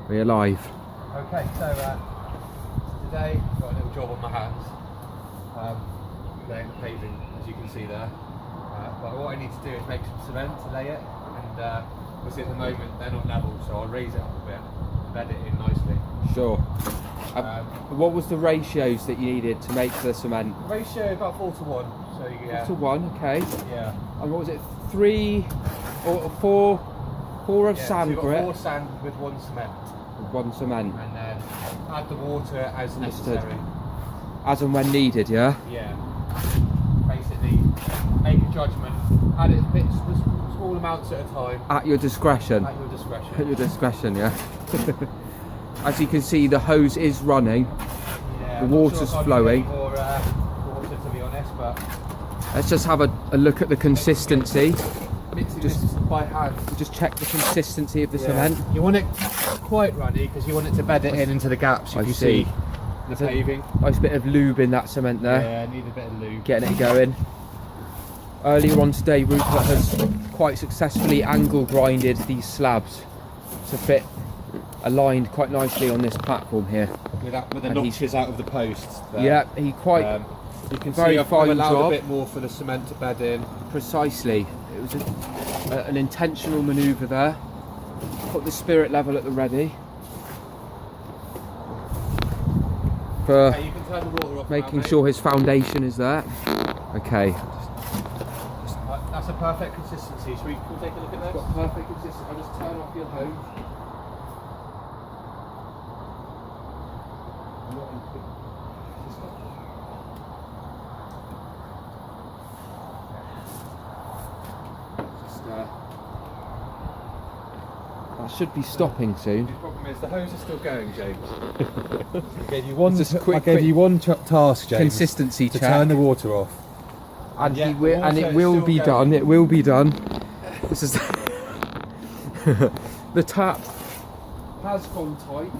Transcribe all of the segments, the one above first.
We're live. Okay, so today I've got a little job on my hands, laying the paving, as you can see there. But what I need to do is make some cement to lay it, and obviously at the moment they're not level, so I'll raise it up a bit, bed it in nicely. Sure. What was the ratios that you needed to make the cement? The ratio about 4 to 1, so you get 4 to 1, okay. Yeah. And what was it? 3 or 4 of Yeah, sand so you've got grit? 4 sand with 1 cement. With 1 cement. And then add the water as necessary. As and when needed, yeah? Yeah. Basically, make a judgment, add it bits, small amounts at a time. At your discretion. At your discretion. At your discretion, yeah. As you can see, the hose is running. Yeah, the water's flowing. More water, to be honest, but let's just have a look at the consistency. Mixing this by hand. Just check the consistency of the cement. You want it quite runny because you want it to bed it in into the gaps. You can see the paving. Nice bit of lube in that cement there. Yeah, need a bit of lube. Getting it going. Earlier on today, Rupert has quite successfully angle grinded these slabs to fit aligned quite nicely on this platform here. With the notches out of the posts. There. Yeah, he quite. You can very see I've fine allowed job. a bit more for the cement to bed in. Precisely. It was an intentional manoeuvre there. Put the spirit level at the ready. For Okay, you can turn the water off making now, sure his foundation is there. Okay. That's a perfect consistency. Should we take a look at this? Got perfect consistency. I'll just turn off your hose. That should be stopping soon. The problem is the hose is still going, James. I gave you one task, James. Consistency to check. turn the water off. And, yeah, and it will be done. It will be done. This is the tap has gone tight.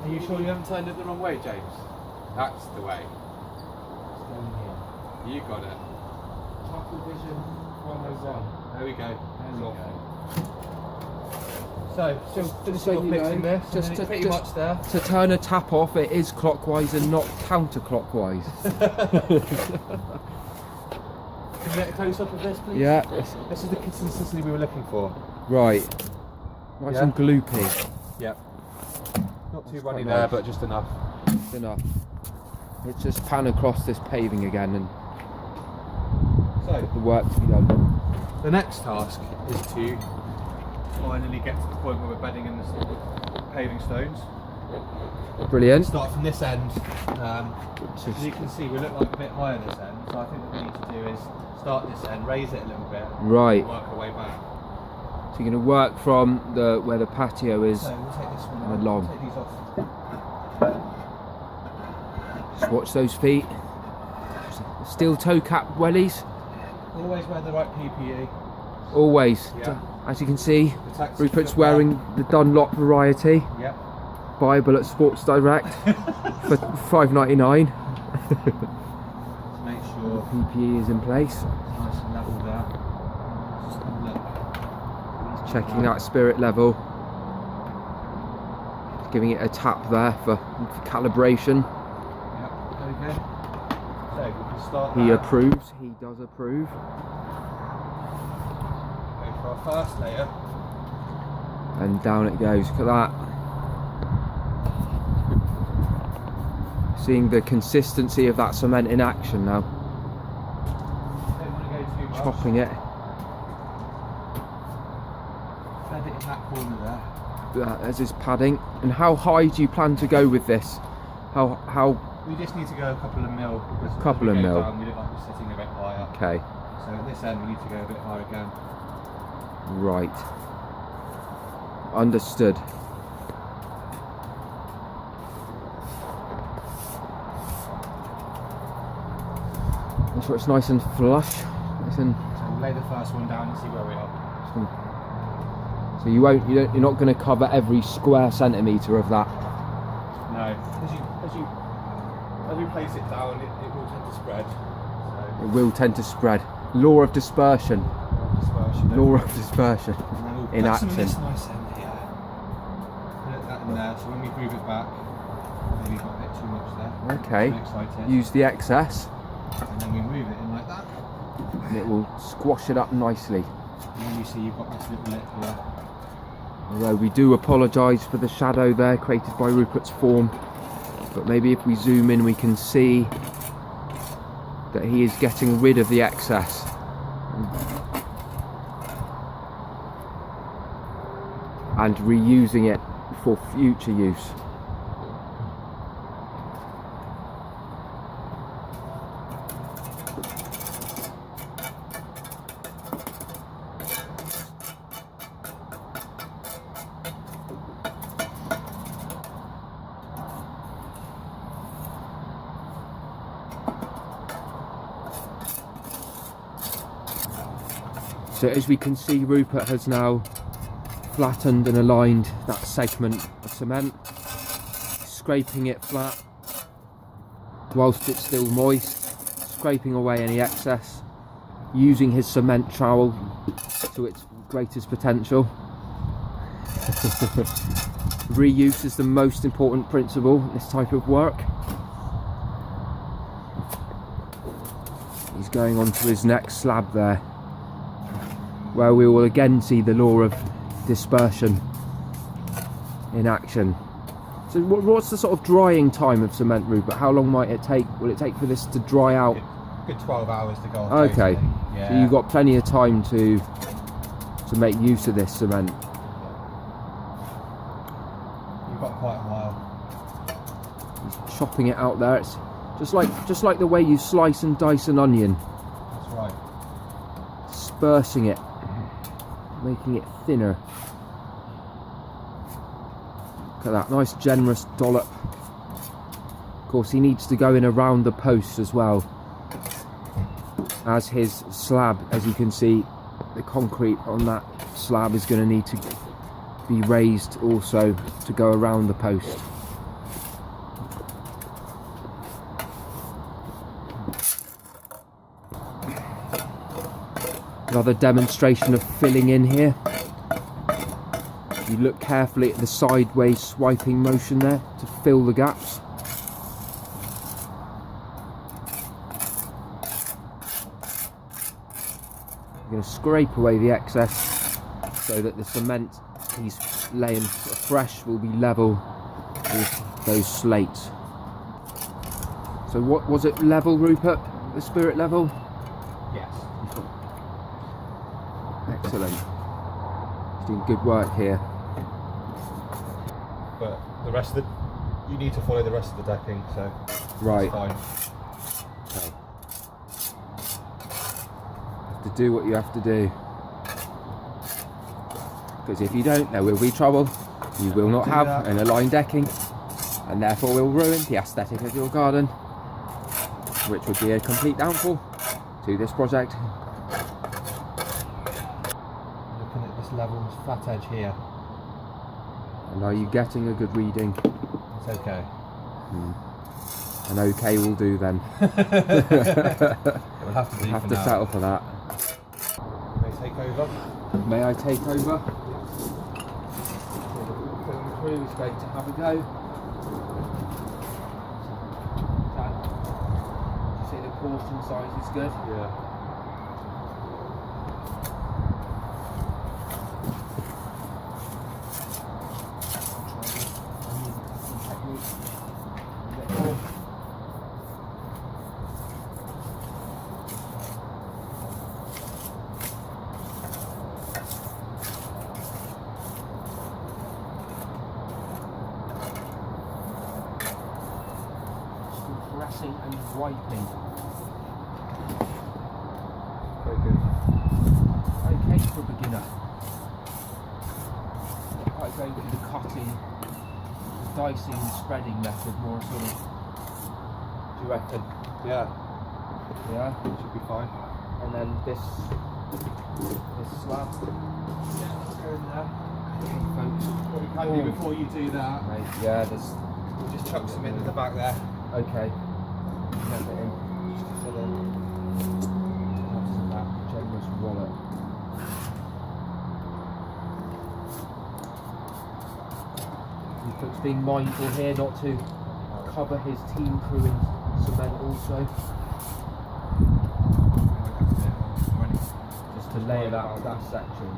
Are you sure you haven't turned it the wrong way, James? That's the way. You got it. Tunnel vision 101. There we go. There we go. So, just finishing off mixing this, just pretty much there. To turn a tap off, it is clockwise and not counterclockwise. Can you get a close up of this, please? Yeah. This is the consistency we were looking for. Right. Nice and gloopy. Yep. Not too runny quite there, nice. but just enough. It's enough. Let's just pan across this paving again and So, the work to be done. the next task is to finally get to the point where we're bedding in the paving stones. Brilliant. Start from this end. As you can see, we look like a bit higher this end, so I think what we need to do is start this end, raise it a little bit, Right. work our way back. So you're going to work from where the patio is. So we'll take this one and along. Take these off. Just watch those feet. Steel toe cap wellies. Always wear the right PPE. Always. Yeah. As you can see, Protects Rupert's your wearing the Dunlop variety. back. Yep. Bible at Sports Direct for $5.99. Make sure PPE is in place. it's nice and level there. Just have a look. Checking that spirit level. Giving it a tap there for calibration. Yep. Okay. So we can start. He there. approves. He does approve. Go for our first layer. And down it goes. Look at that. Seeing the consistency of that cement in action now. Don't want to go too much. Chopping it. Bed it in that corner there. As is padding. And how high do you plan to go with this? How? We just need to go a couple of mil. Because Couple as we of go mil. Down, we look like we're sitting a bit higher. Okay. So at this end we need to go a bit higher again. Right. Understood. Make sure it's nice and flush. Nice and, So we'll lay the first one down and see where we are. so you're not going to cover every square centimetre of that. No. As we place it down, it will tend to spread. So It will tend to spread. Law of dispersion. dispersion. Law of dispersion. And then we'll in put some of action. this nice end here. in there, so when we move it back, maybe got a bit too much there. Okay. Too excited. Use the excess, And then we move it in like that. and it will squash it up nicely. And then you see you've got this little lip here. Although we do apologise for the shadow there created by Rupert's form, but maybe if we zoom in we can see that he is getting rid of the excess. And reusing it for future use. So as we can see, Rupert has now flattened and aligned that segment of cement, scraping it flat whilst it's still moist, scraping away any excess, using his cement trowel to its greatest potential. Reuse is the most important principle in this type of work. He's going on to his next slab there, where we will again see the law of dispersion in action. So what's the sort of drying time of cement, Rupert? How long might it take? Will it take for this to dry out? Good 12 hours to go on. Okay, totally. Yeah. so you've got plenty of time to make use of this cement. You've got quite a while. He's chopping it out there. It's just like the way you slice and dice an onion. That's right. Dispersing it, making it thinner. Look at that, nice generous dollop. Of course, he needs to go in around the posts as well, as his slab, as you can see, the concrete on that slab is going to need to be raised also to go around the post. Another demonstration of filling in here. You look carefully at the sideways swiping motion there to fill the gaps. You're going to scrape away the excess so that the cement he's laying fresh will be level with those slates. So what was it, level, Rupert? The spirit level? Yes. Excellent. He's doing good work here. But the rest of you need to follow the rest of the decking, so Right. it's fine. Okay. Have to do what you have to do. Because if you don't, there will be trouble. You will not have an aligned decking, and therefore will ruin the aesthetic of your garden, which would be a complete downfall to this project. Looking at this level, this flat edge here. And are you getting a good reading? It's okay. An okay will do then. We'll have to do Have for to now. settle for that. May I take over? May I take over? Film crew is going to have a go. Did you see the portion size is good? Yeah. Pressing and wiping. Very good. Okay for a beginner. Not quite going through the cutting, the dicing and spreading method, more sort of, do you reckon? Yeah, Yeah? should be fine. And then this slab. Yeah, let's go in there. Folks. What we can do before you do that, Right, yeah, there's. we'll just chuck some into the back there. Okay. Have it in. Just to fill in. That's that generous wallet. Rupert's been mindful here not to cover his team crew in cement also. Just to layer that section.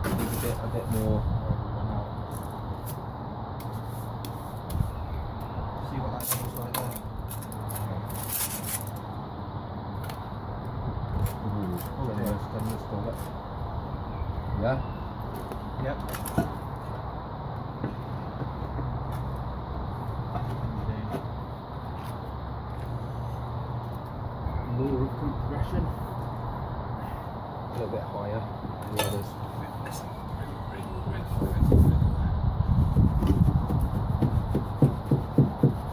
Needs a bit more. See what that looks like there. Generous bullet. Yeah? Yep. More of compression. A little bit higher than the others.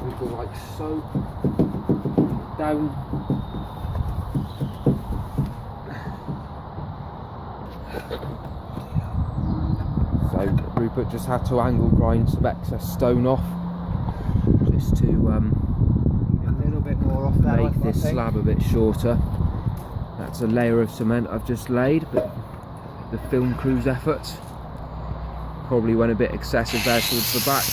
We go like so. Down. So Rupert just had to angle grind some excess stone off, just to a little bit more off there. make this slab a bit shorter. That's a layer of cement I've just laid, but the film crew's efforts probably went a bit excessive there towards the back.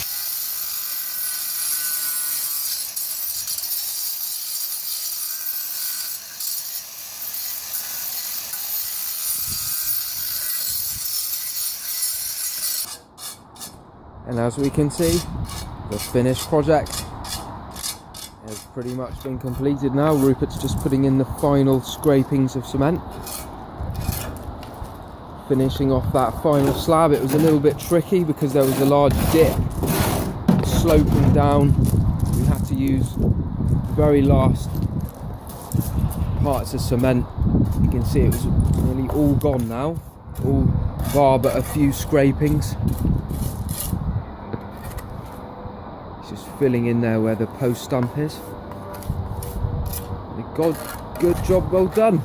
And as we can see, the finished project has pretty much been completed now. Rupert's just putting in the final scrapings of cement, finishing off that final slab. It was a little bit tricky because there was a large dip sloping down. We had to use the very last parts of cement. You can see it was nearly all gone now, all bar but a few scrapings. Just filling in there where the post stump is. Good job, well done.